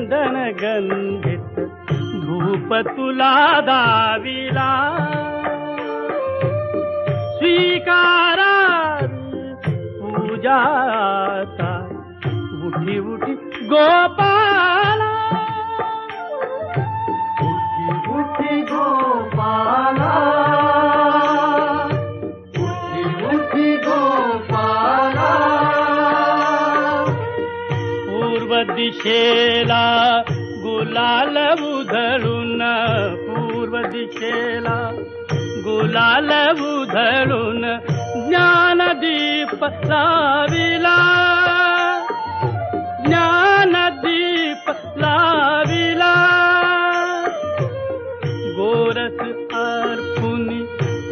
चंदन गंधित धूप तुला दाविला स्वीकारा पूजाता उठी उठी गोपाला उठी उठी गोपाला उठी उठी गोपाला पूर्व दिशेला गुलाल उधळून पूर्व दिशेला गुलाल उधळून ज्ञानदीप लाविला ज्ञानदीप लाविला गोरस अर्पुनी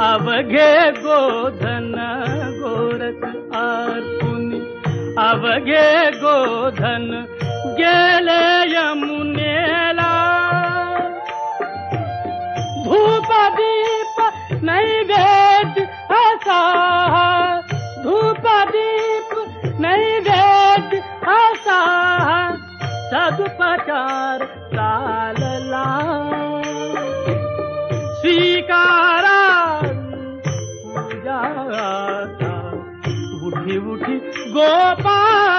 अवघे गोधन गोरस अर्पुनी अवघे गोधन गेले यमुनेला धूप दीप नैवेद्य असा धूप दीप नैवेद्य असा सदुपचार चालला स्वीकारा पूजाता उठी उठी गोपाल